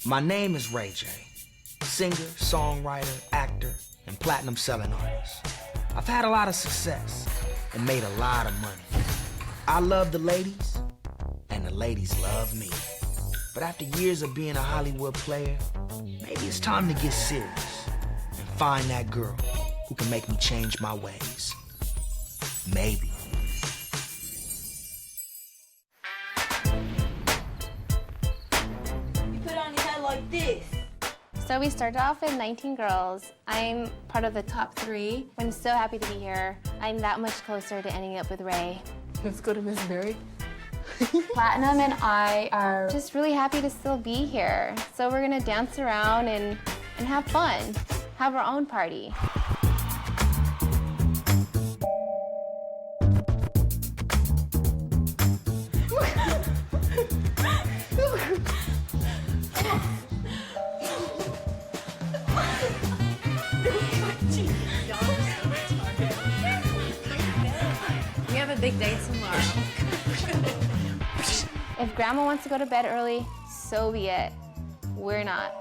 My name is Ray J, singer, songwriter, actor, and platinum selling artist. I've had a lot of success and made a lot of money. I love the ladies, and the ladies love me. But after years of being a Hollywood player, maybe it's time to get serious and find that girl who can make me change my ways. Maybe. You put on your head like this. So we started off with 19 girls. I'm part of the top 3. I'm so happy to be here. I'm that much closer to ending up with Ray. Let's go to Miss Berry. Platinum and I are just really happy to still be here. So we're gonna dance around and have fun, have our own party. We have a big day tomorrow. If Grandma wants to go to bed early, so be it. We're not.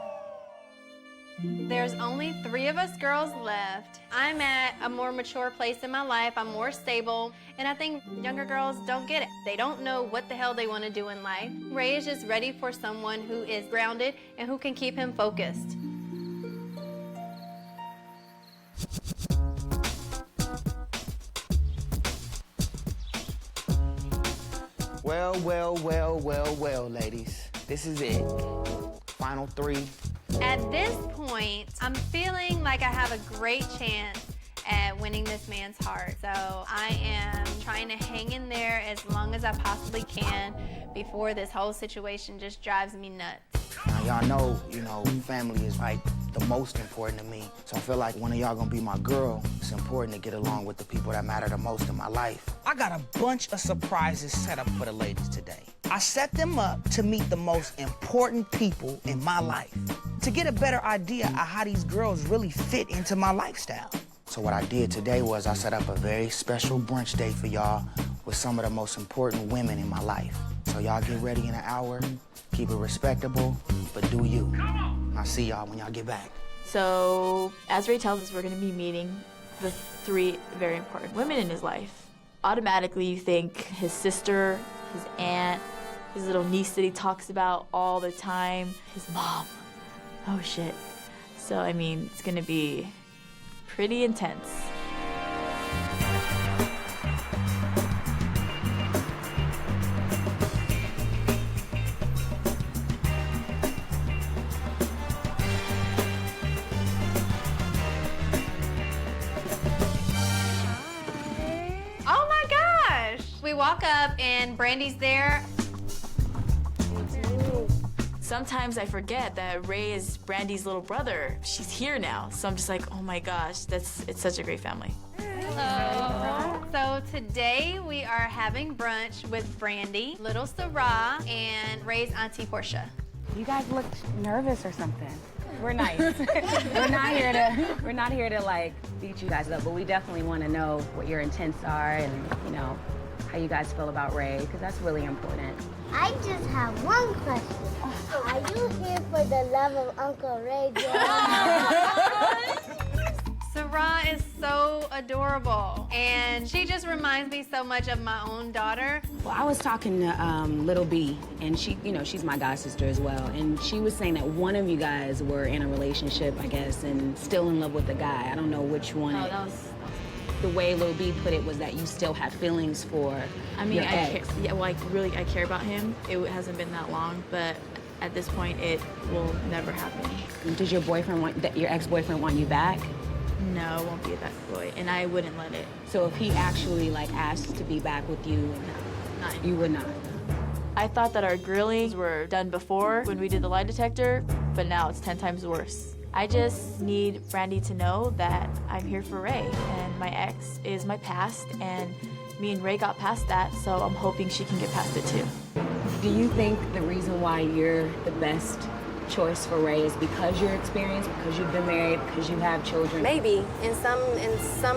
There's only 3 of us girls left. I'm at a more mature place in my life. I'm more stable. And I think younger girls don't get it. They don't know what the hell they want to do in life. Ray is just ready for someone who is grounded and who can keep him focused. Well, ladies. This is it. Final 3. At this point, I'm feeling like I have a great chance at winning this man's heart. So I am trying to hang in there as long as I possibly can before this whole situation just drives me nuts. Now, y'all know, family is like the most important to me. So I feel like one of y'all gonna be my girl. It's important to get along with the people that matter the most in my life. I got a bunch of surprises set up for the ladies today. I set them up to meet the most important people in my life, to get a better idea of how these girls really fit into my lifestyle. So what I did today was I set up a very special brunch date for y'all with some of the most important women in my life. So y'all get ready in an hour, keep it respectable, but do you. I'll see y'all when y'all get back. So, as Ray tells us, we're gonna be meeting the 3 very important women in his life. Automatically, you think his sister, his aunt, his little niece that he talks about all the time, his mom. Oh, shit. So, I mean, it's gonna be pretty intense. Oh my gosh! We walk up and Brandy's there. Sometimes I forget that Ray is Brandy's little brother. She's here now, so I'm just like, oh my gosh, it's such a great family. Hello. So today we are having brunch with Brandy, little Sarah, and Ray's auntie Portia. You guys look nervous or something. We're nice. we're not here to like beat you guys up, but we definitely want to know what your intents are and how you guys feel about Ray, because that's really important. I just have one question. Are you here for the love of Uncle Ray J? Sarah is so adorable, and she just reminds me so much of my own daughter. Well, I was talking to Little B, and she, she's my god sister as well, and she was saying that one of you guys were in a relationship, I guess, and still in love with the guy. I don't know which one. Oh, that was... The way Lil B put it was that you still have feelings for your ex. I care about him. It hasn't been that long, but at this point, it will never happen. Does your ex-boyfriend want you back? No, it won't be that boy, and I wouldn't let it. So if he actually asked to be back with you, you would not. I thought that our grillings were done before when we did the lie detector, but now it's 10 times worse. I just need Brandy to know that I'm here for Ray, and my ex is my past, and me and Ray got past that, so I'm hoping she can get past it too. Do you think the reason why you're the best choice for Ray is because you're experienced, because you've been married, because you have children? Maybe, in some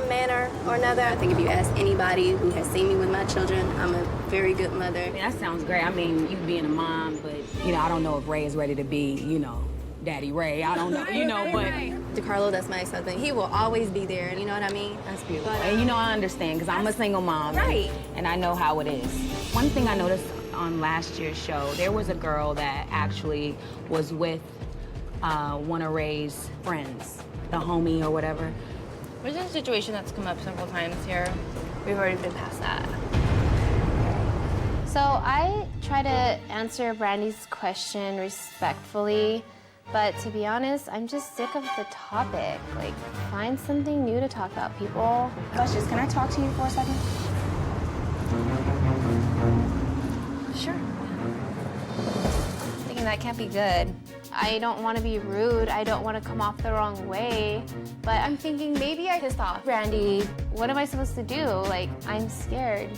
manner or another. I think if you ask anybody who has seen me with my children, I'm a very good mother. That sounds great. I mean, you being a mom, but You know, I don't know if Ray is ready to be, you know, Daddy Ray. I don't know, you know, but... DeCarlo, that's my ex-husband. He will always be there, you know what I mean? That's beautiful. But, and you know, I understand, because I'm a single mom. Right. And I know how it is. One thing I noticed on last year's show, there was a girl that actually was with one of Ray's friends, the homie or whatever. There's a situation that's come up several times here. We've already been past that. So I try to answer Brandy's question respectfully, but to be honest, I'm just sick of the topic. Like, find something new to talk about, people. Luscious, can I talk to you for a second? Sure. Thinking that can't be good. I don't want to be rude. I don't want to come off the wrong way. But I'm thinking maybe I pissed off Brandy. What am I supposed to do? Like, I'm scared.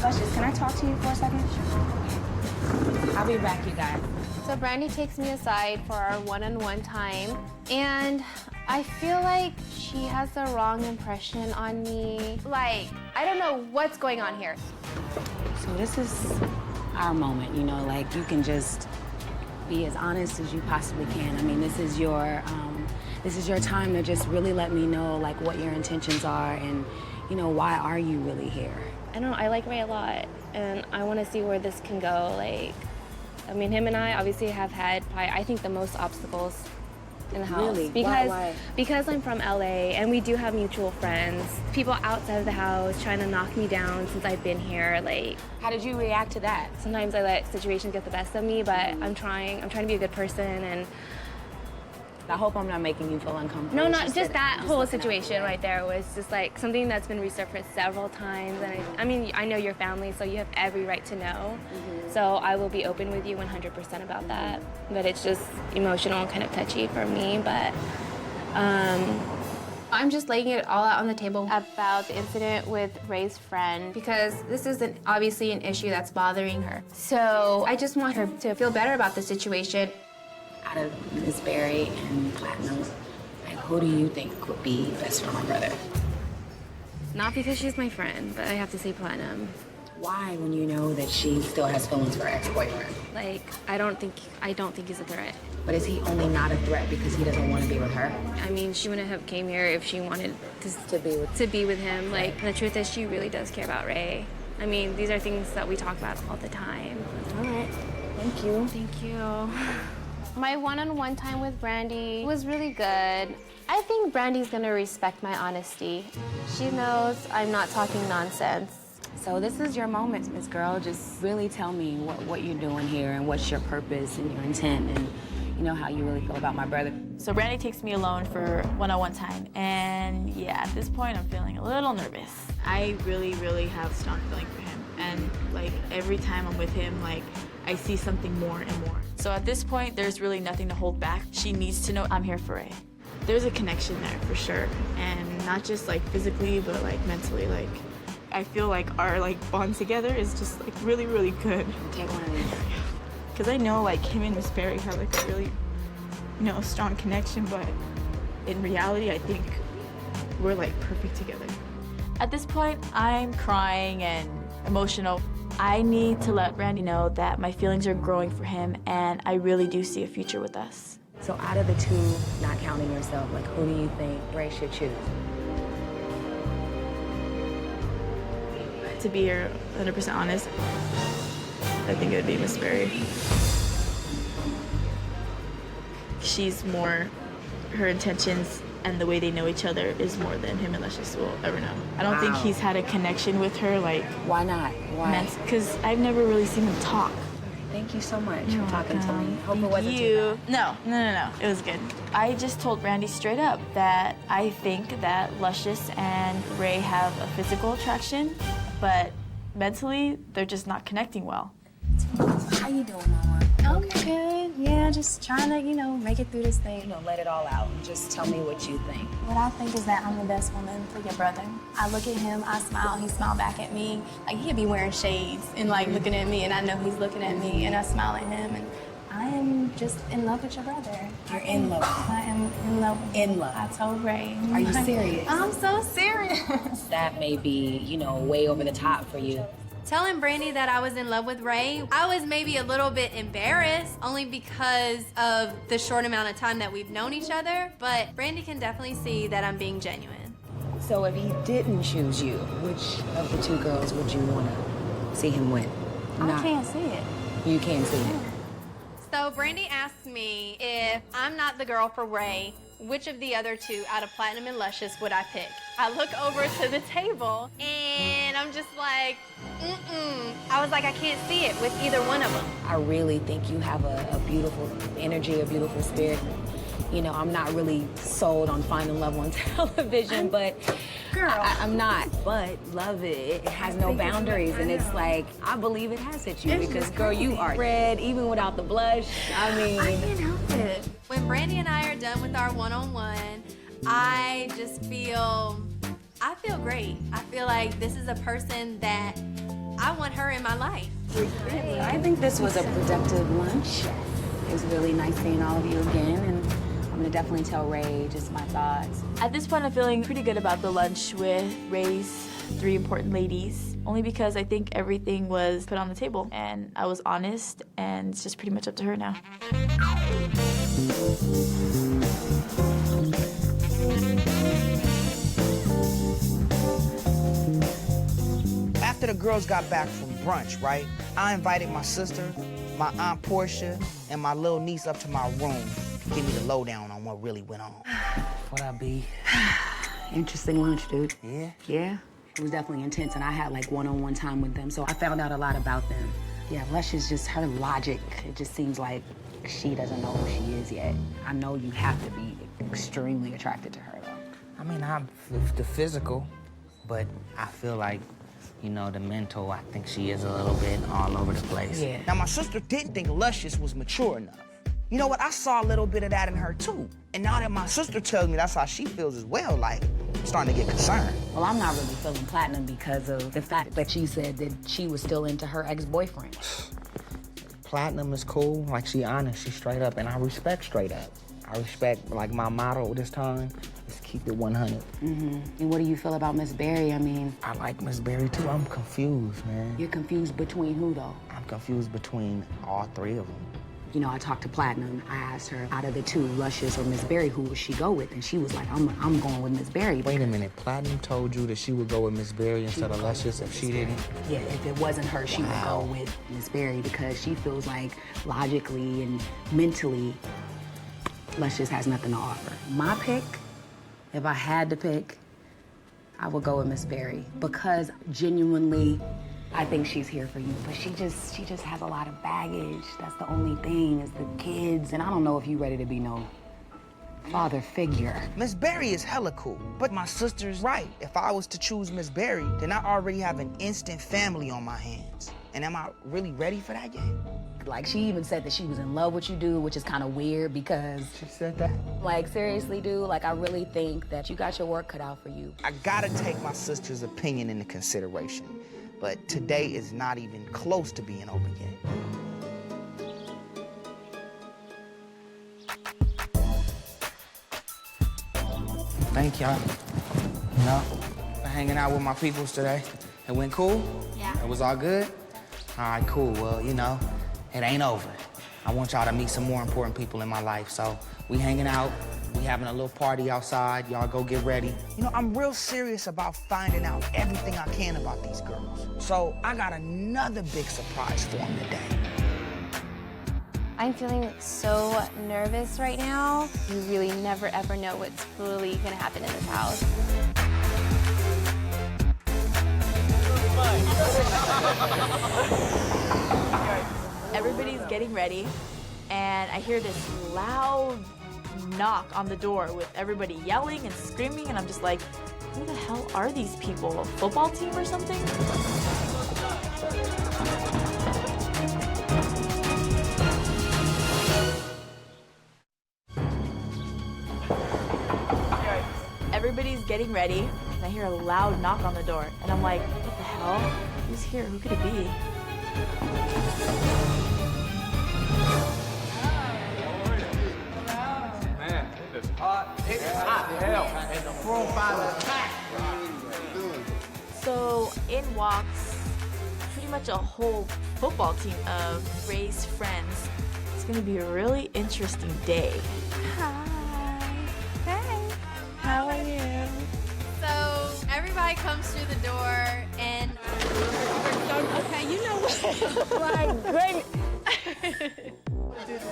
Luscious, can I talk to you for a second? I'll be back, you guys. So Brandy takes me aside for our one-on-one time, and I feel like she has the wrong impression on me. Like, I don't know what's going on here. So this is our moment, you know, like you can just be as honest as you possibly can. I mean, this is your time to just really let me know like what your intentions are and, you know, why are you really here? I don't know, I like Ray a lot, and I want to see where this can go. Like, I mean, him and I obviously have had probably, I think, the most obstacles in the house. Really? Why? Because I'm from LA and we do have mutual friends. People outside of the house trying to knock me down since I've been here. Like, how did you react to that? Sometimes I let situations get the best of me, but I'm trying to be a good person, and I hope I'm not making you feel uncomfortable. no, not just that whole situation right there was just like something that's been resurfaced several times. And I mean, I know your family, so you have every right to know. So I will be open with you 100% about that. But it's just emotional and kind of touchy for me. But I'm just laying it all out on the table about the incident with Ray's friend, because this is obviously an issue that's bothering her. So I just want her to feel better about the situation. Out of Miss Berry and Platinum, like, who do you think would be best for my brother? Not because she's my friend, but I have to say Platinum. Why, when you know that she still has feelings for her ex-boyfriend? Like, I don't think he's a threat. But is he only not a threat because he doesn't want to be with her? I mean, she wouldn't have came here if she wanted to be with him. Like, the truth is, she really does care about Ray. I mean, these are things that we talk about all the time. All right. Thank you. Thank you. My one-on-one time with Brandy was really good. I think Brandy's gonna respect my honesty. She knows I'm not talking nonsense. So this is your moment, Miss Girl. Just really tell me what you're doing here and what's your purpose and your intent and, you know, how you really feel about my brother. So Brandy takes me alone for one-on-one time, and yeah, at this point I'm feeling a little nervous. I really, really have a strong feeling for him, and like every time I'm with him, like I see something more and more. So at this point, there's really nothing to hold back. She needs to know I'm here for Ray. There's a connection there for sure, and not just like physically, but like mentally. Like I feel like our like bond together is just like really, really good. Take one of these. Because I know like him and Miss Berry have like a really, you know, strong connection, but in reality, I think we're like perfect together. At this point, I'm crying and emotional. I need to let Brandy know that my feelings are growing for him, and I really do see a future with us. So out of the two, not counting yourself, like who do you think Ray should choose? To be here 100% honest, I think it would be Miss Berry. She's more, her intentions and the way they know each other is more than him and Luscious will ever know. I don't think he's had a connection with her, like... Why not? Why? Because I've never really seen him talk. Thank you so much for talking to me. Hope it Thank wasn't you. too bad. No. It was good. I just told Brandy straight up that I think that Luscious and Ray have a physical attraction, but mentally, they're just not connecting well. How you doing, Mama? I'm good. Yeah, just trying to, you know, make it through this thing. You know, let it all out. Just tell me what you think. What I think is that I'm the best woman for your brother. I look at him, I smile, he smiled back at me. Like, he'd be wearing shades and, like, looking at me, and I know he's looking at me, and I smile at him, and I am just in love with your brother. You're in love. I am in love with him. In love. I told Ray. Are you serious? I'm so serious. That may be, you know, way over the top for you. Telling Brandy that I was in love with Ray, I was maybe a little bit embarrassed only because of the short amount of time that we've known each other, but Brandy can definitely see that I'm being genuine. So if he didn't choose you, which of the two girls would you want to see him with? I can't see it. You can't see it. So Brandy asked me if I'm not the girl for Ray, which of the other two out of Platinum and Luscious would I pick? I look over to the table and I'm just like, I was like, I can't see it with either one of them. I really think you have a beautiful energy, a beautiful spirit. You know, I'm not really sold on finding love on television, but Girl. I'm not. But love it. It has no boundaries, and it's like, I believe it has hit you because, girl, you are red, even without the blush. I mean, I can't help it. When Brandy and I are done with our one-on-one, I just feel great. I feel like this is a person that I want her in my life. I think this was a productive lunch. It was really nice seeing all of you again, and I'm gonna definitely tell Ray just my thoughts. At this point, I'm feeling pretty good about the lunch with Ray's 3 important ladies, only because I think everything was put on the table, and I was honest, and it's just pretty much up to her now. After the girls got back from brunch, right, I invited my sister, my Aunt Portia, and my little niece up to my room to give me the lowdown on what really went on. What I be? Interesting lunch, dude. Yeah? Yeah. It was definitely intense, and I had like one-on-one time with them, so I found out a lot about them. Yeah, Luscious, just her logic, it just seems like she doesn't know who she is yet. I know you have to be extremely attracted to her, though. I mean, I'm the physical, but I feel like, you know, the mental, I think she is a little bit all over the place. Yeah. Now, my sister didn't think Luscious was mature enough. You know what? I saw a little bit of that in her, too. And now that my sister tells me that's how she feels as well, like, I'm starting to get concerned. Well, I'm not really feeling Platinum because of the fact that she said that she was still into her ex-boyfriend. Platinum is cool, like, she honest, she straight up, and I respect straight up. I respect, like, my motto this time is keep it 100. And what do you feel about Miss Berry? I mean... I like Miss Berry, too. I'm confused, man. You're confused between who, though? I'm confused between all 3 of them. You know, I talked to Platinum. I asked her, out of the 2, Luscious or Miss Berry, who would she go with? And she was like, I'm going with Miss Berry. Wait a minute, Platinum told you that she would go with Miss Berry instead of Luscious if she didn't? Yeah, if it wasn't her, she would go with Miss Berry because she feels like logically and mentally, Luscious has nothing to offer. My pick, if I had to pick, I would go with Miss Berry because genuinely, I think she's here for you, but she just has a lot of baggage. That's the only thing, is the kids, and I don't know if you're ready to be no father figure. Miss Berry is hella cool, but my sister's right. If I was to choose Miss Berry, then I already have an instant family on my hands. And am I really ready for that yet? Like, she even said that she was in love with you, dude, which is kind of weird because... She said that? Like, seriously, dude, like, I really think that you got your work cut out for you. I gotta take my sister's opinion into consideration, but today is not even close to being over yet. Thank y'all. You know, for hanging out with my peoples today. It went cool? Yeah. It was all good? All right, cool. Well, you know, it ain't over. I want y'all to meet some more important people in my life. So we hanging out, we having a little party outside. Y'all go get ready. You know, I'm real serious about finding out everything I can about these girls. So I got another big surprise for them today. I'm feeling so nervous right now. You really never ever know what's really gonna happen in this house. Everybody's getting ready, and I hear this loud knock on the door with everybody yelling and screaming, and I'm just like, who the hell are these people? A football team or something? Everybody's getting ready, and I hear a loud knock on the door, and I'm like, what the hell? Who's here? Who could it be? It's hot. It's hot. Hell. And the profile is packed. So in walks pretty much a whole football team of Ray's friends. It's gonna be a really interesting day. Hi. Hey. How are you? So everybody comes through the door and okay, you know what? My goodness.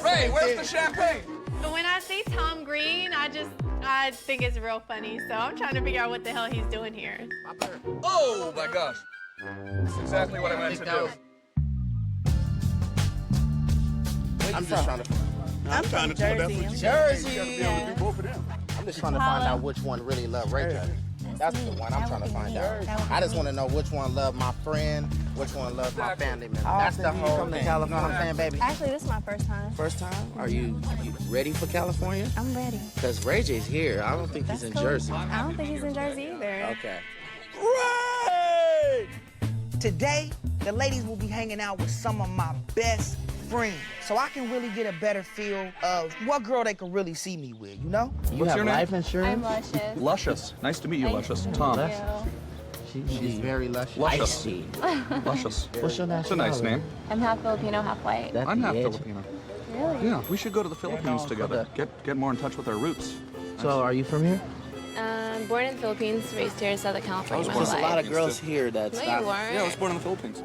Ray, where's the champagne? But when I see Tom Green, I think it's real funny. So I'm trying to figure out what the hell he's doing here. Oh my gosh. That's exactly what I meant to do. I'm just trying to. I'm trying to tell that's what you Jersey. gotta be able to do both of them. I'm just trying to find out which one really love Ray J. That's the one I'm trying to find out. I just want to know which one love my friend, which one love my family member. That's the whole thing. You know what I'm saying, baby? Actually, this is my first time. First time? Are you ready for California? I'm ready. Because Ray J's here. I don't think he's in Jersey. I don't think he's in Jersey either. Okay. Ray! Today, the ladies will be hanging out with some of my best friends. So I can really get a better feel of what girl they can really see me with, you know? What's your name? Life insurance? I'm Luscious. Luscious. Nice to meet you, Luscious. Tom. She's very luscious. Luscious. Luscious. What's your It's a nice name. I'm half Filipino, half white. I'm half Filipino. Really? Yeah, we should go to the Philippines together. Get more in touch with our roots. So are you from here? Born in the Philippines, raised here in Southern California my whole There's a life. lot of girls here that's No, you not. weren't. Yeah, I was born in the Philippines.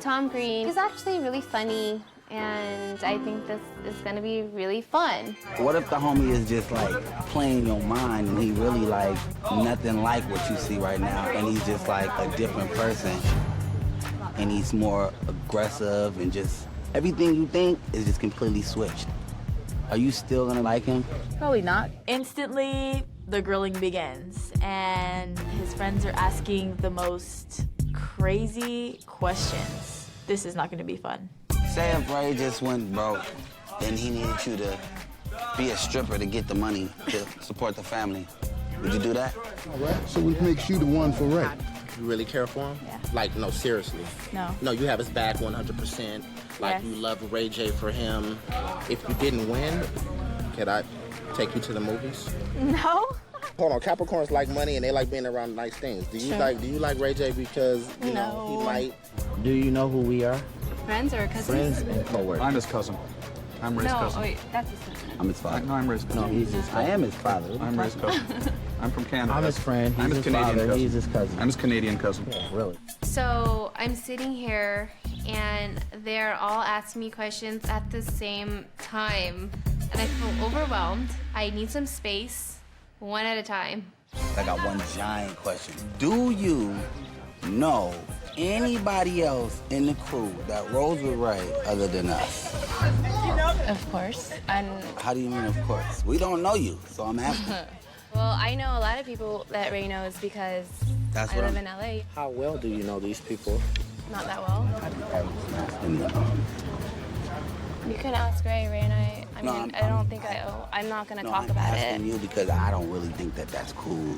Tom Green is actually really funny, and I think this is going to be really fun. What if the homie is just like playing your mind and he really like nothing like what you see right now and he's just like a different person and he's more aggressive and just everything you think is just completely switched? Are you still gonna like him? Probably not. Instantly, the grilling begins, and his friends are asking the most crazy questions. This is not gonna be fun. Say if Ray just went broke and he needed you to be a stripper to get the money to support the family. Would you do that? All right, so which makes you the one for Ray? You really care for him? Yeah. Like, no, seriously. No. No, you have his back 100%. Like, Yes. you love Ray J for him. If you didn't win, could I take you to the movies? No? Hold on, Capricorns like money and they like being around nice things. Do you like Ray J because you know he might? Do you know who we are? Friends or cousins? Friends and co-workers. I'm his cousin. I'm Ray's cousin. wait, that's his cousin. I'm his father. No, I'm Ray's cousin. No, he's his. I am his father. I'm Ray's cousin. I'm from Canada. I'm his friend. He's I'm his his Canadian father. cousin. He's his cousin. I'm his Canadian cousin. Yeah, really. So I'm sitting here, and they're all asking me questions at the same time, and I feel overwhelmed. I need some space, one at a time. I got one giant question. Do you know anybody else in the crew that rolls with Ray other than us? Of course. And How do you mean, of course? We don't know you, so I'm asking. well, I know a lot of people that Ray knows because That's I what live I'm- in LA. How well do you know these people? Not that well. And, You can ask Ray. Ray and I No, mean, I'm- I don't think I'm not gonna no, talk I'm about it. asking you because I don't really think that that's cool.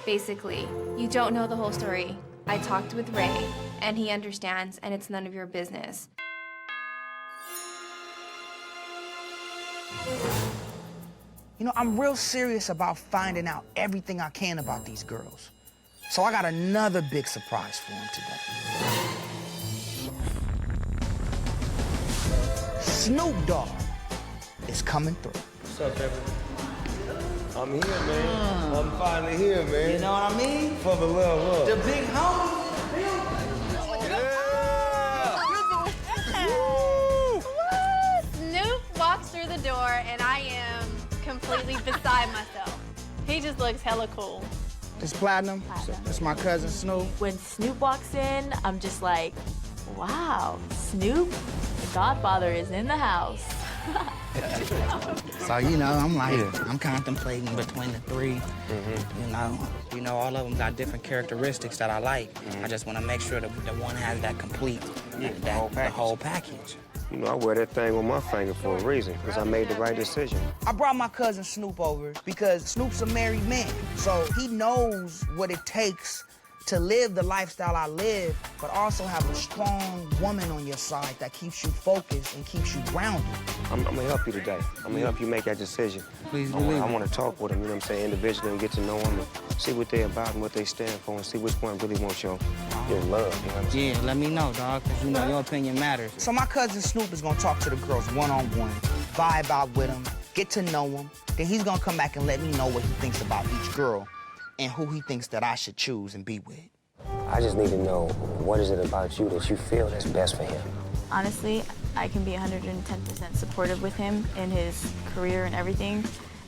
Basically, you don't know the whole story. I talked with Ray, and he understands, and it's none of your business. You know, I'm real serious about finding out everything I can about these girls. So I got another big surprise for them today. Snoop Dogg is coming through. What's up, baby? I'm here, man. I'm finally here, man. You know what I mean? For the love of. The big homie. Snoop walks through the door and I am completely beside myself. He just looks hella cool. It's Platinum. It's my cousin Snoop. When Snoop walks in, I'm just like, wow, Snoop, the Godfather, is in the house. So, you know, I'm contemplating between the three. You know, all of them got different characteristics that I like. I just want to make sure that the one has that complete, the whole package. You know, I wear that thing on my finger for a reason, because I made the right decision. I brought my cousin Snoop over because Snoop's a married man. So he knows what it takes to live the lifestyle I live, but also have a strong woman on your side that keeps you focused and keeps you grounded. I'm gonna help you today. I'm gonna help you make that decision. Please I want to talk with them, you know what I'm saying, individually, and get to know them and see what they're about and what they stand for and see which one really wants your love, you know what I'm saying? Yeah, let me know, dog, because you know your opinion matters. So my cousin Snoop is gonna talk to the girls one-on-one, vibe out with them, get to know them. Then he's gonna come back and let me know what he thinks about each girl and who he thinks that I should choose and be with. I just need to know, what is it about you that you feel that's best for him? Honestly, I can be 110% supportive with him in his career and everything.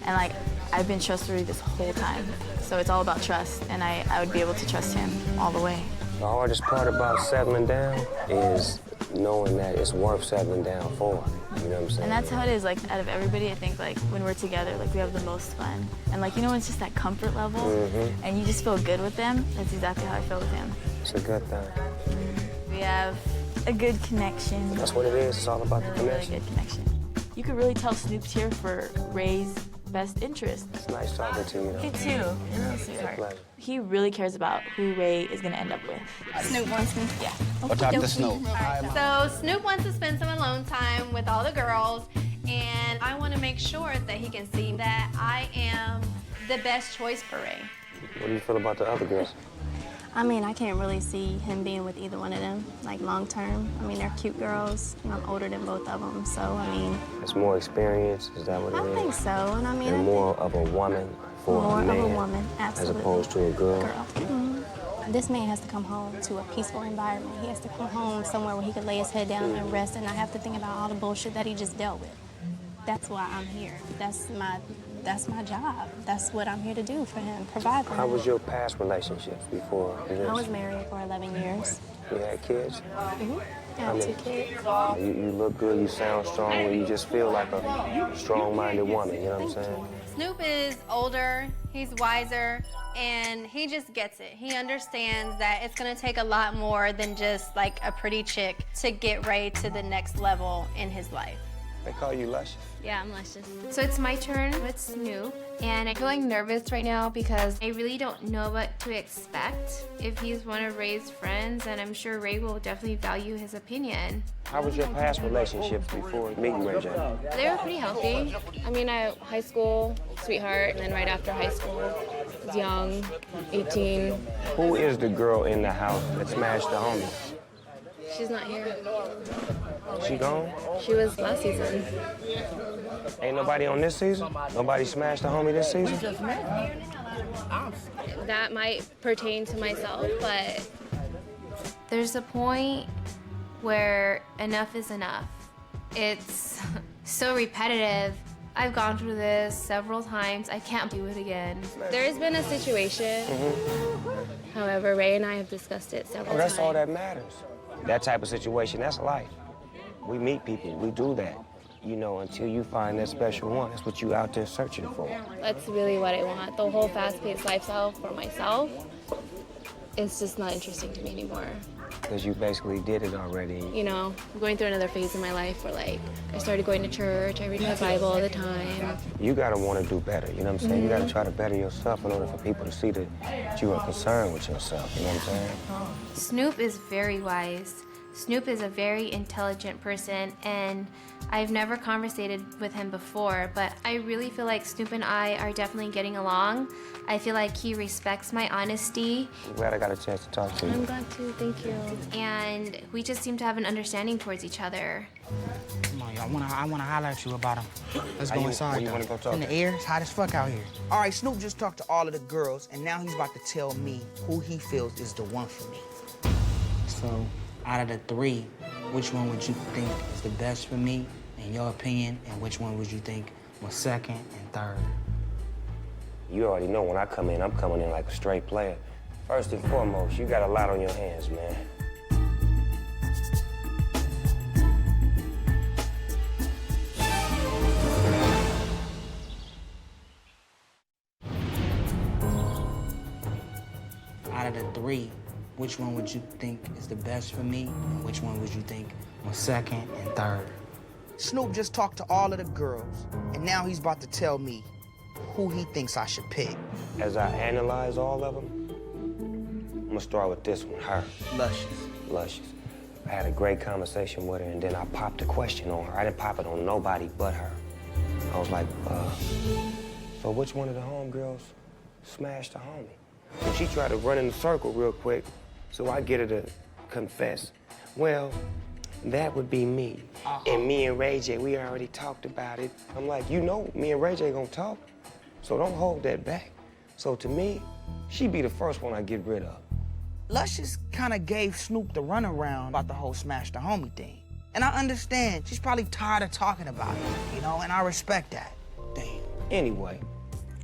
And like, I've been trustworthy this whole time. So it's all about trust, and I would be able to trust him all the way. The hardest part about settling down is knowing that it's worth settling down for. You know what I'm saying? And that's how it is, like, out of everybody, I think, like, when we're together, like, we have the most fun. And, like, you know, it's just that comfort level, and you just feel good with them. That's exactly how I feel with him. It's a good thing. We have a good connection. That's what it is. It's all about the connection. Really good connection. You could really tell Snoop's here for Ray's best interest. It's nice talking to you, though. You too. You're really sweetheart. He really cares about who Ray is going to end up with. Snoop wants me? Yeah. What talk to Snoop? So Snoop wants to spend some alone time with all the girls, and I want to make sure that he can see that I am the best choice for Ray. What do you feel about the other girls? I mean, I can't really see him being with either one of them, like long term. I mean, they're cute girls. You know, I'm older than both of them, so I mean. It's more experience, is that what it is? I think so, and I mean. And more of a woman for a man. More of a woman, absolutely. As opposed to a girl. This man has to come home to a peaceful environment. He has to come home somewhere where he can lay his head down and rest and not have to think about all the bullshit that he just dealt with. That's why I'm here. That's my job. That's what I'm here to do for him, provide for him. How was your past relationships before this? I was married for 11 years. You had kids? I have 2 kids. You look good, you sound strong, you just feel like a strong-minded woman, you know what I'm saying? Snoop is older, he's wiser, and he just gets it. He understands that it's gonna take a lot more than just like a pretty chick to get Ray to the next level in his life. They call you Luscious. Yeah, I'm Luscious. So it's my turn with Snoop, and I feel like nervous right now because I really don't know what to expect if he's one of Ray's friends, and I'm sure Ray will definitely value his opinion. How was your past relationships before meeting Ray J? They were pretty healthy. I mean, high school, sweetheart, and then right after high school, I was young, 18. Who is the girl in the house that smashed the homie? She's not here. She gone? She was last season. Ain't nobody on this season? Nobody smashed the homie this season? That might pertain to myself, but there's a point where enough is enough. It's so repetitive. I've gone through this several times. I can't do it again. There's been a situation. However, Ray and I have discussed it several times. That's all that matters. That type of situation, that's life. We meet people, we do that. You know, until you find that special one, that's what you out there searching for. That's really what I want. The whole fast-paced lifestyle for myself, it's just not interesting to me anymore. Because you basically did it already. You know, I'm going through another phase in my life where, like, I started going to church, I read my Bible all the time. You gotta want to do better, you know what I'm saying? You gotta try to better yourself in order for people to see that you are concerned with yourself, you know what I'm saying? Snoop is very wise. Snoop is a very intelligent person, and I've never conversated with him before, but I really feel like Snoop and I are definitely getting along. I feel like he respects my honesty. I'm glad I got a chance to talk to you. I'm glad too, thank you. And we just seem to have an understanding towards each other. Come on, y'all. I wanna holler at you about him. Let's go inside. Where you wanna go talk? In the air, it's hot as fuck out here. All right, Snoop just talked to all of the girls, and now he's about to tell me who he feels is the one for me. So, out of the 3, which one would you think is the best for me, in your opinion, and which one would you think was second and third? You already know when I come in, I'm coming in like a straight player. First and foremost, you got a lot on your hands, man. Out of the 3, which one would you think is the best for me, and which one would you think was second and third? Snoop just talked to all of the girls, and now he's about to tell me who he thinks I should pick. As I analyze all of them, I'm gonna start with this one, her. Luscious. I had a great conversation with her, and then I popped a question on her. I didn't pop it on nobody but her. I was like, so which one of the homegirls smashed the homie? And she tried to run in the circle real quick, so I get her to confess. Well, that would be me. And me and Ray J, we already talked about it. I'm like, you know, me and Ray J gonna talk, so don't hold that back. So to me, she'd be the first one I get rid of. Luscious kind of gave Snoop the runaround about the whole smash the homie thing. And I understand, she's probably tired of talking about it, you know, and I respect that. Damn. Anyway,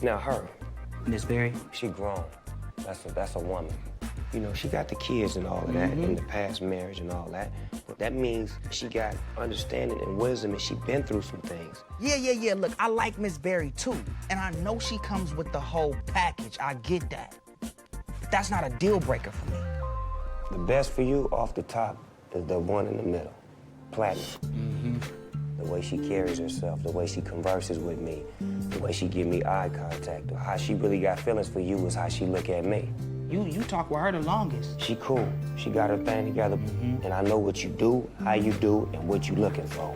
now her. Miss Berry? She grown. That's a woman. You know, she got the kids and all of that, in the past marriage and all that. But that means she got understanding and wisdom, and she been through some things. Yeah. Look, I like Miss Berry too. And I know she comes with the whole package. I get that. But that's not a deal breaker for me. The best for you off the top is the one in the middle, Platinum. The way she carries herself, the way she converses with me, the way she give me eye contact, or how she really got feelings for you is how she look at me. You talk with her the longest. She cool. She got her thing together, and I know what you do, how you do, and what you looking for.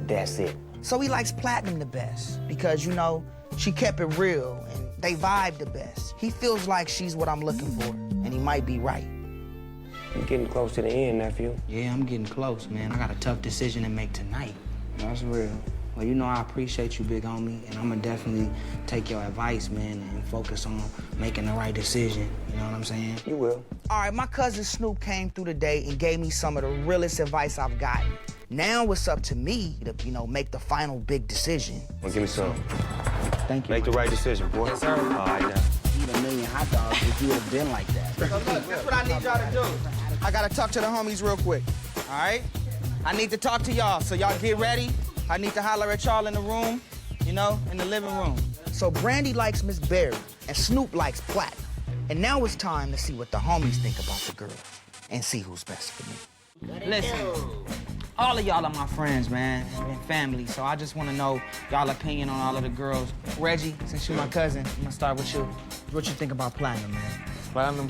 That's it. So he likes Platinum the best because, you know, she kept it real and they vibe the best. He feels like she's what I'm looking for, and he might be right. You're getting close to the end, nephew. Yeah, I'm getting close, man. I got a tough decision to make tonight. That's real. Well, you know I appreciate you, big homie, and I'm gonna definitely take your advice, man, and focus on making the right decision. You know what I'm saying? You will. All right, my cousin Snoop came through today and gave me some of the realest advice I've gotten. Now it's up to me to, you know, make the final big decision. Well, give me some. Thank you. Make the right decision, boy. Yes, sir. All right, now. Eat a million hot dogs if you have been like that. So look, that's what I need y'all to do. I gotta talk to the homies real quick, all right? I need to talk to y'all, so y'all get ready. I need to holler at y'all in the room, you know, in the living room. So Brandy likes Miss Berry, and Snoop likes Platinum. And now it's time to see what the homies think about the girl and see who's best for me. Listen, all of y'all are my friends, man, and family, so I just want to know y'all opinion on all of the girls. Reggie, since you're my cousin, I'm gonna start with you. What you think about Platinum, man? Platinum,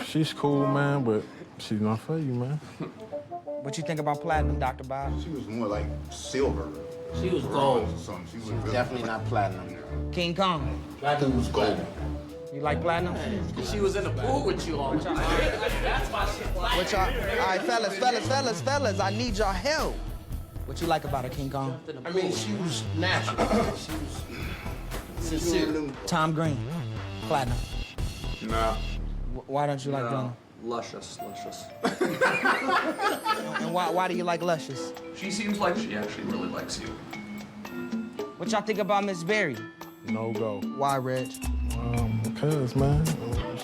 she's cool, man, but she's not for you, man. What you think about Platinum, Dr. Bob? She was more like silver. She was gold. She was definitely not platinum. King Kong. Platinum was gold. You like Platinum? She was in the pool with you all the time. That's why she What y'all? All right, fellas, I need y'all help. What you like about her, King Kong? I mean, she was natural. She was sincere. Tom Green, Platinum. Nah. Why don't you like Platinum? Luscious. And why do you like Luscious? She seems like she actually really likes you. What y'all think about Miss Berry? No go. Why, Reg? Because, man,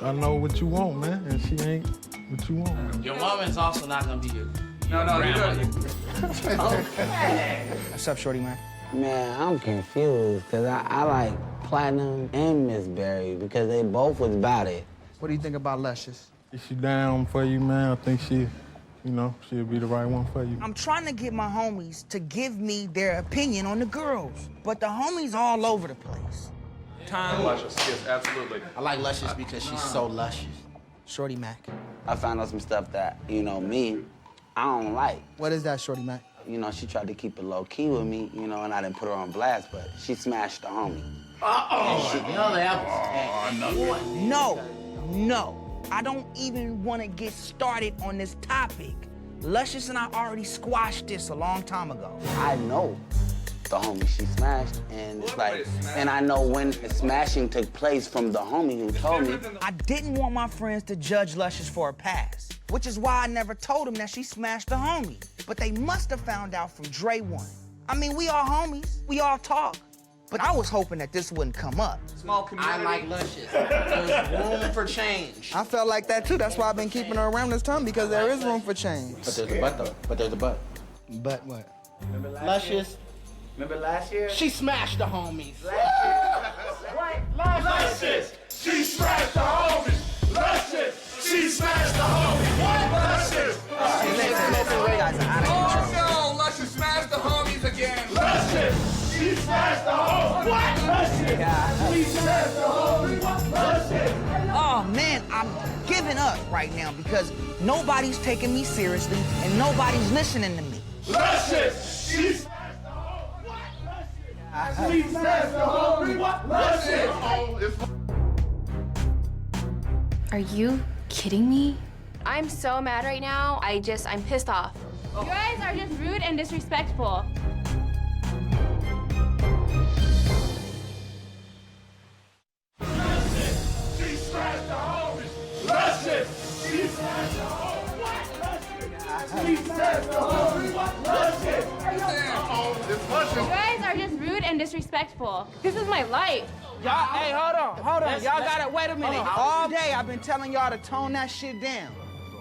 I know what you want, man, and she ain't what you want. Your mama is also not gonna be your No, you grandmother. What's up, Shorty, man? Man, I'm confused because I like Platinum and Miss Berry because they both was about it. What do you think about Luscious? If she down for you, man, I think she'll be the right one for you. I'm trying to get my homies to give me their opinion on the girls, but the homies all over the place. Luscious, yes, absolutely. I like Luscious because she's so luscious. Shorty Mac. I found out some stuff that, you know, me, I don't like. What is that, Shorty Mac? You know, she tried to keep it low-key with me, you know, and I didn't put her on blast, but she smashed the homie. Another apple. No. I don't even want to get started on this topic. Luscious and I already squashed this a long time ago. I know the homie she smashed, and it's like, and I know when the smashing took place from the homie who told me. I didn't want my friends to judge Luscious for her past, which is why I never told them that she smashed the homie. But they must have found out from Dre 1. I mean, we all homies, we all talk. But I was hoping that this wouldn't come up. Small community. I like Luscious. There's room for change. I felt like that too. That's why I've been keeping her around this time, because there is room for change. But there's a but though. But there's a but. But what? Remember Luscious. Remember last year? She smashed the homies. What? Luscious. She smashed the homies. Luscious. She smashed the homies. What? Luscious. Oh no, Luscious smashed the homies again. Luscious. She smashed the homies. What? Luscious. She smashed the homies. Luscious. Oh man, I'm giving blowing up right now because nobody's taking me seriously and nobody's listening to me. Luscious! She smashed the whole what? She smashed the whole what? Luscious! Are you kidding me? I'm so mad right now. I'm pissed off. You guys are just rude and disrespectful. She smashed the homies! Luscious! She smashed the whole what? She smashed the whole what? Luscious! It's Luscious! You guys are just rude and disrespectful. This is my life. Y'all, hey, hold on. Y'all gotta, wait a minute. All day I've been telling y'all to tone that shit down.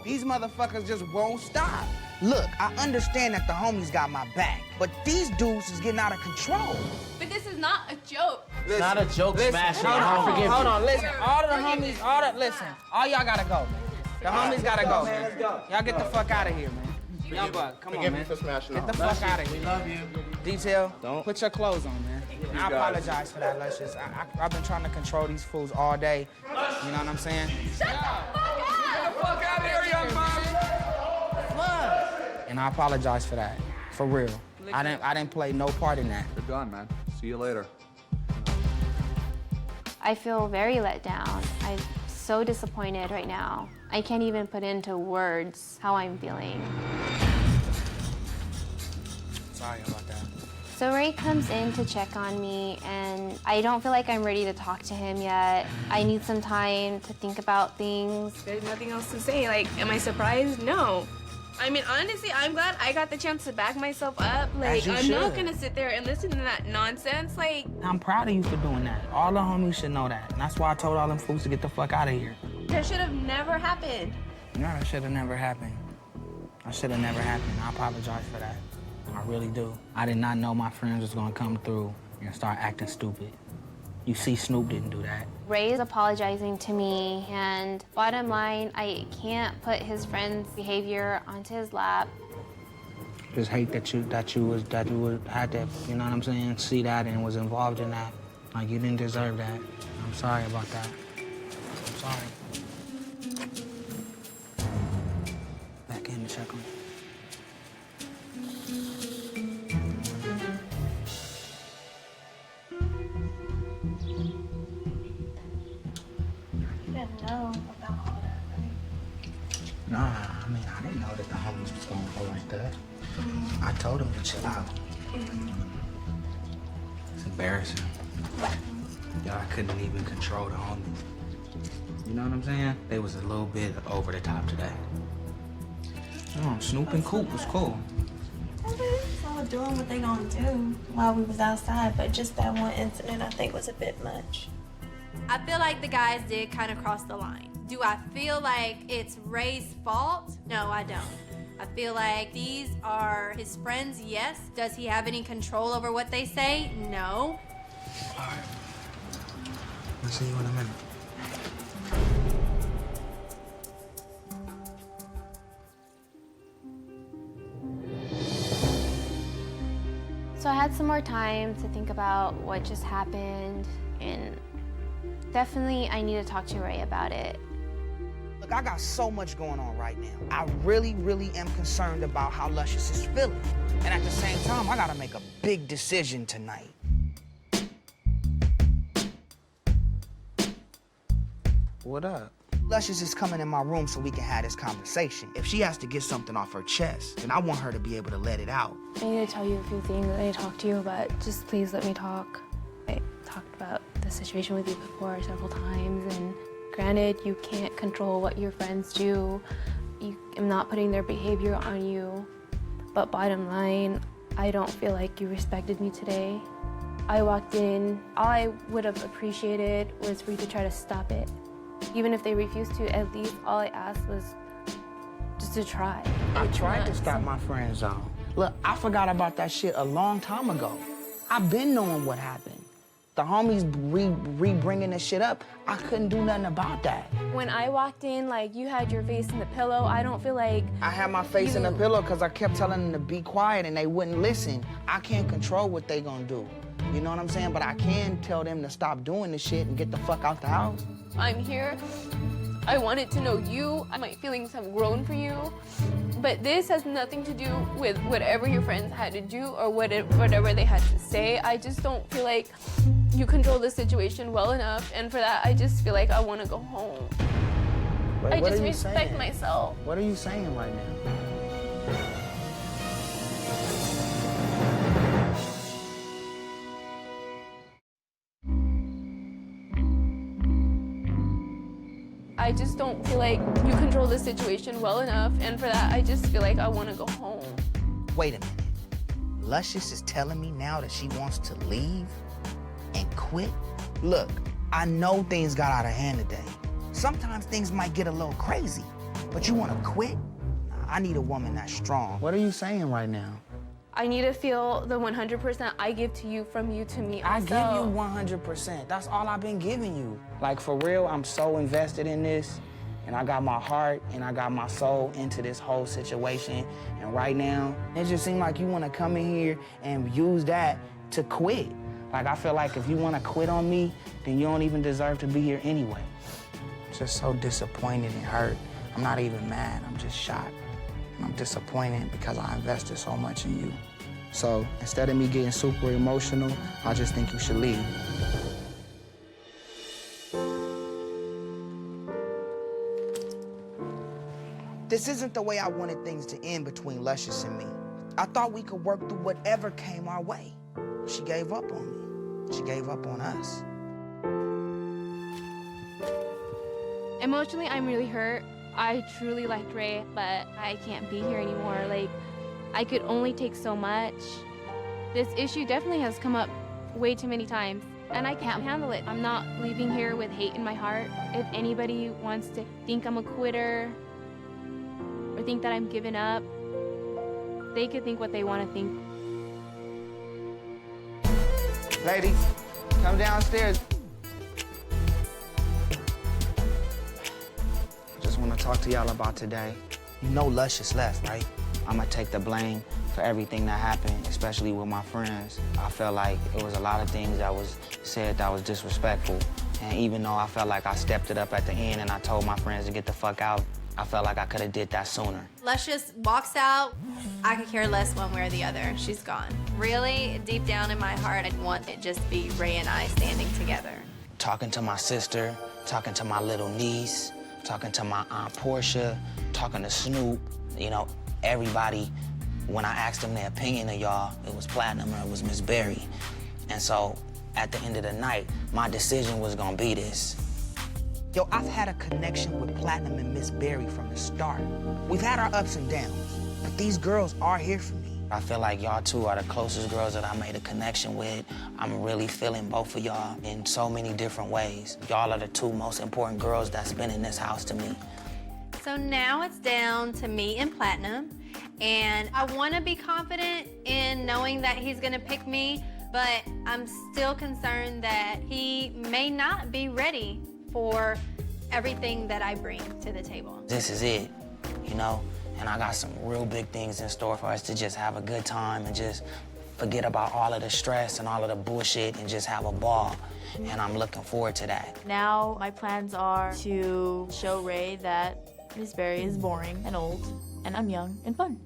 These motherfuckers just won't stop. Look, I understand that the homies got my back, but these dudes is getting out of control. But this is not a joke. It's not a joke, smashing. Hold on, listen. All the homies, all y'all gotta go. The homies gotta go, man. Y'all get the fuck out of here, man. Young Buck, come on, man. For smashing Get the fuck out of here. We love you. Detail, put your clothes on, man. I apologize for that, Luscious. I've been trying to control these fools all day. You know what I'm saying? Shut the fuck up! Get the fuck out of here, young man! And I apologize for that, for real. I didn't play no part in that. You're done, man. See you later. I feel very let down. I'm so disappointed right now. I can't even put into words how I'm feeling. Sorry about that. So Ray comes in to check on me, and I don't feel like I'm ready to talk to him yet. I need some time to think about things. There's nothing else to say. Like, am I surprised? No. I mean, honestly, I'm glad I got the chance to back myself up. Like, I'm not gonna sit there and listen to that nonsense. Like, I'm proud of you for doing that. All the homies should know that. And that's why I told all them fools to get the fuck out of here. that should have never happened. No, that should have never happened. That should have never happened. I apologize for that. I really do. I did not know my friends was gonna come through and start acting stupid. You see, Snoop didn't do that. Ray is apologizing to me, and bottom line, I can't put his friend's behavior onto his lap. Just hate that you had to, you know what I'm saying, see that and was involved in that. Like, you didn't deserve that. I'm sorry about that. I'm sorry. Back in to check on you. Nah, I mean, I didn't know that the homies was gonna go like that. I told him to chill out. It's embarrassing. Y'all couldn't even control the homies. You know what I'm saying? They was a little bit over the top today. Oh, Snoop and Coop was cool. All doing what they gonna do while we was outside, but just that one incident I think was a bit much. I feel like the guys did kind of cross the line. Do I feel like it's Ray's fault? No, I don't. I feel like these are his friends, yes. Does he have any control over what they say? No. All right. I'll see you in a minute. So I had some more time to think about what just happened, and definitely I need to talk to Ray about it. Look, I got so much going on right now. I really, really am concerned about how Luscious is feeling. And at the same time, I gotta make a big decision tonight. What up? Luscious is coming in my room so we can have this conversation. If she has to get something off her chest, then I want her to be able to let it out. I need to tell you a few things that I talked to you about. Just please let me talk. I talked about the situation with you before several times, and granted, you can't control what your friends do. I'm not putting their behavior on you. But bottom line, I don't feel like you respected me today. I walked in, all I would have appreciated was for you to try to stop it. Even if they refused to, at least all I asked was just to try. I tried to stop my friend zone. Look, I forgot about that shit a long time ago. I've been knowing what happened. The homies re-bringing this shit up, I couldn't do nothing about that. When I walked in, like, you had your face in the pillow, I don't feel like... I had my face in the pillow because I kept telling them to be quiet and they wouldn't listen. I can't control what they gonna do. You know what I'm saying? But I can tell them to stop doing this shit and get the fuck out the house. I'm here I wanted to know you. My feelings have grown for you. But this has nothing to do with whatever your friends had to do or whatever they had to say. I just don't feel like you control the situation well enough. And for that, I just feel like I want to go home. Wait, I what just are you respect saying? myself. What are you saying right now? I just don't feel like you control the situation well enough. And for that, I just feel like I want to go home. Wait a minute. Luscious is telling me now that she wants to leave and quit? Look, I know things got out of hand today. Sometimes things might get a little crazy, but you want to quit? I need a woman that's strong. What are you saying right now? I need to feel the 100% I give to you from you to me I also. give you 100%. That's all I've been giving you. Like, for real, I'm so invested in this, and I got my heart and I got my soul into this whole situation. And right now, it just seems like you want to come in here and use that to quit. Like, I feel like if you want to quit on me, then you don't even deserve to be here anyway. I'm just so disappointed and hurt. I'm not even mad, I'm just shocked. And I'm disappointed because I invested so much in you. So instead of me getting super emotional, I just think you should leave. This isn't the way I wanted things to end between Luscious and me. I thought we could work through whatever came our way. She gave up on me. She gave up on us. Emotionally, I'm really hurt. I truly liked Ray, but I can't be here anymore. Like, I could only take so much. This issue definitely has come up way too many times, and I can't handle it. I'm not leaving here with hate in my heart. If anybody wants to think I'm a quitter or think that I'm giving up, they could think what they want to think. Lady, come downstairs. Just want to talk to y'all about today. You know Luscious left, right? I'm gonna take the blame for everything that happened, especially with my friends. I felt like it was a lot of things that was said that was disrespectful. And even though I felt like I stepped it up at the end and I told my friends to get the fuck out, I felt like I could have did that sooner. Luscious walks out. I could care less one way or the other. She's gone. Really, deep down in my heart, I'd want it just be Ray and I standing together. Talking to my sister, talking to my little niece, talking to my Aunt Portia, talking to Snoop, you know, everybody, when I asked them their opinion of y'all, it was Platinum or it was Miss Berry. And so, at the end of the night, my decision was gonna be this. Yo, I've had a connection with Platinum and Miss Berry from the start. We've had our ups and downs, but these girls are here for me. I feel like y'all two are the closest girls that I made a connection with. I'm really feeling both of y'all in so many different ways. Y'all are the two most important girls that's been in this house to me. So now it's down to me and Platinum, and I want to be confident in knowing that he's going to pick me, but I'm still concerned that he may not be ready for everything that I bring to the table. This is it, you know? And I got some real big things in store for us to just have a good time and just forget about all of the stress and all of the bullshit and just have a ball. And I'm looking forward to that. Now my plans are to show Ray that Miss Berry is boring and old, and I'm young and fun.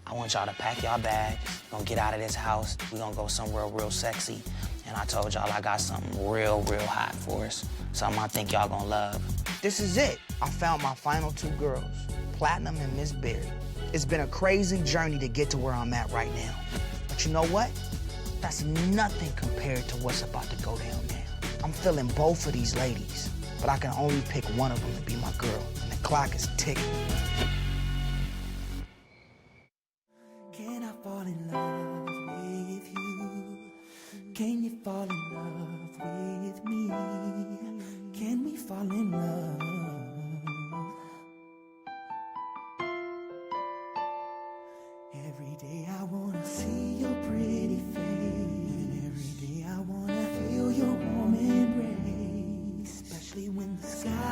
I want y'all to pack y'all bags. We're gonna get out of this house. We're gonna go somewhere real sexy. And I told y'all I got something real, real hot for us. Something I think y'all gonna love. This is it. I found my final two girls, Platinum and Miss Berry. It's been a crazy journey to get to where I'm at right now. But you know what? That's nothing compared to what's about to go down now. I'm feeling both of these ladies, but I can only pick one of them to be my girl, and the clock is ticking. Can I fall in love with you? Can you fall in love with me? Can we fall in love? Every day I wanna see your pretty face. Every day I wanna feel your warm embrace. Especially when the sky